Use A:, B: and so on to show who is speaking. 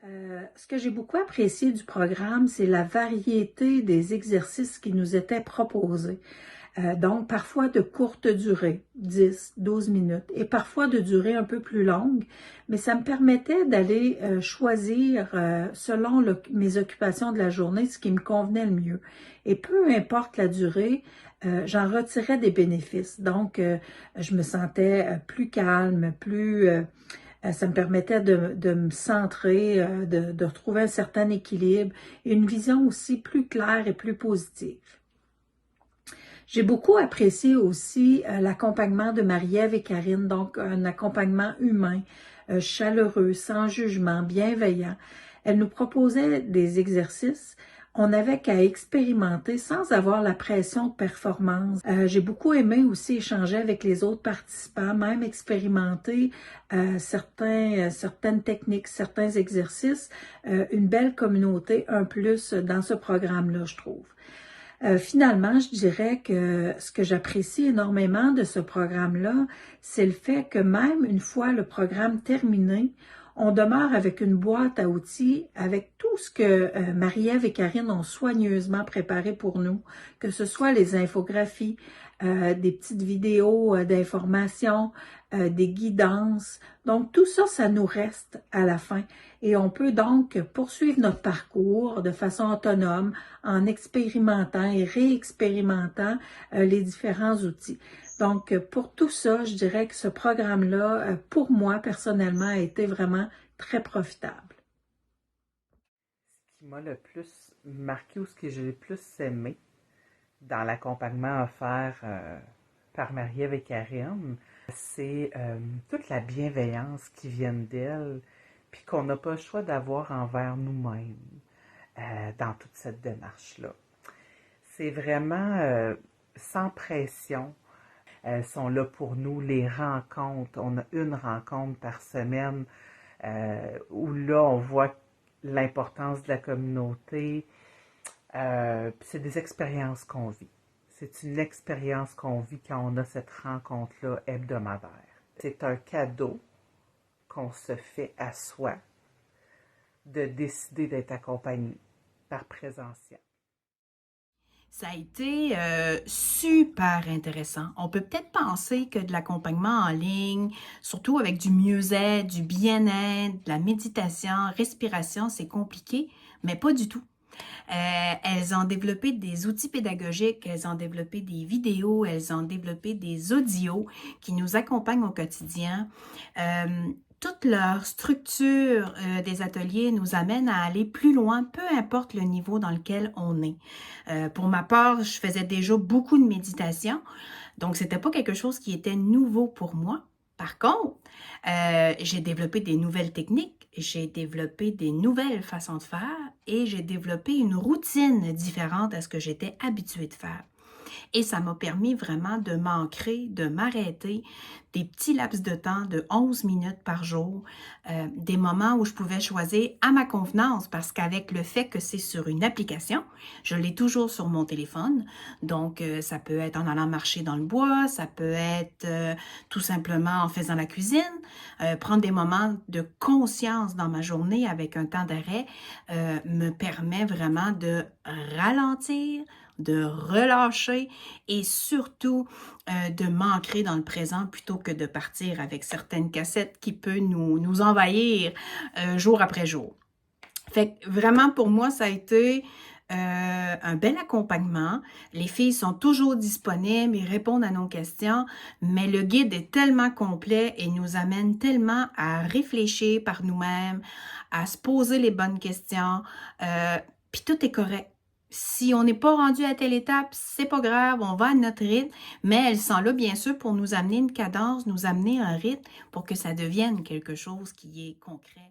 A: Ce que j'ai beaucoup apprécié du programme, c'est la variété des exercices qui nous étaient proposés. Donc, parfois de courte durée, 10, 12 minutes, et parfois de durée un peu plus longue, mais ça me permettait d'aller choisir selon mes occupations de la journée ce qui me convenait le mieux. Et peu importe la durée, j'en retirais des bénéfices. Donc, je me sentais plus calme, ça me permettait de me centrer, de retrouver un certain équilibre et une vision aussi plus claire et plus positive. J'ai beaucoup apprécié aussi l'accompagnement de Marie-Ève et Karine, donc un accompagnement humain, chaleureux, sans jugement, bienveillant. Elles nous proposaient des exercices. On n'avait qu'à expérimenter sans avoir la pression de performance. J'ai beaucoup aimé aussi échanger avec les autres participants, même expérimenter certaines techniques, certains exercices, une belle communauté, un plus dans ce programme-là, je trouve. Finalement, je dirais que ce que j'apprécie énormément de ce programme-là, c'est le fait que même une fois le programme terminé, on demeure avec une boîte à outils, avec tout ce que Marie-Ève et Karine ont soigneusement préparé pour nous, que ce soit les infographies, des petites vidéos d'information, des guidances. Donc, tout ça, ça nous reste à la fin. Et on peut donc poursuivre notre parcours de façon autonome en expérimentant et réexpérimentant les différents outils. Donc, pour tout ça, je dirais que ce programme-là, pour moi, personnellement, a été vraiment très profitable.
B: Ce qui m'a le plus marqué ou ce que j'ai le plus aimé dans l'accompagnement offert par Marie-Ève et Karine, c'est toute la bienveillance qui vient d'elle, puis qu'on n'a pas le choix d'avoir envers nous-mêmes dans toute cette démarche-là. C'est vraiment sans pression. Elles sont là pour nous, les rencontres. On a une rencontre par semaine où là, on voit l'importance de la communauté. C'est des expériences qu'on vit. C'est une expérience qu'on vit quand on a cette rencontre-là hebdomadaire. C'est un cadeau qu'on se fait à soi de décider d'être accompagné par présentiel.
C: Ça a été super intéressant. On peut peut-être penser que de l'accompagnement en ligne, surtout avec du mieux-être, du bien-être, de la méditation, respiration, c'est compliqué, mais pas du tout. Elles ont développé des outils pédagogiques, elles ont développé des vidéos, elles ont développé des audios qui nous accompagnent au quotidien. Toute leur structure des ateliers nous amène à aller plus loin, peu importe le niveau dans lequel on est. Pour ma part, je faisais déjà beaucoup de méditation, donc c'était pas quelque chose qui était nouveau pour moi. Par contre, j'ai développé des nouvelles techniques, j'ai développé des nouvelles façons de faire et j'ai développé une routine différente à ce que j'étais habituée de faire. Et ça m'a permis vraiment de m'ancrer, de m'arrêter, des petits laps de temps de 11 minutes par jour, des moments où je pouvais choisir à ma convenance parce qu'avec le fait que c'est sur une application, je l'ai toujours sur mon téléphone. Donc, ça peut être en allant marcher dans le bois, ça peut être tout simplement en faisant la cuisine, prendre des moments de conscience dans ma journée avec un temps d'arrêt me permet vraiment de ralentir, de relâcher et surtout de m'ancrer dans le présent plutôt que de partir avec certaines cassettes qui peuvent nous envahir jour après jour. Fait que vraiment pour moi, ça a été un bel accompagnement. Les filles sont toujours disponibles, ils répondent à nos questions, mais le guide est tellement complet et nous amène tellement à réfléchir par nous-mêmes, à se poser les bonnes questions, puis tout est correct. Si on n'est pas rendu à telle étape, c'est pas grave, on va à notre rythme, mais elles sont là bien sûr pour nous amener une cadence, nous amener un rythme pour que ça devienne quelque chose qui est concret.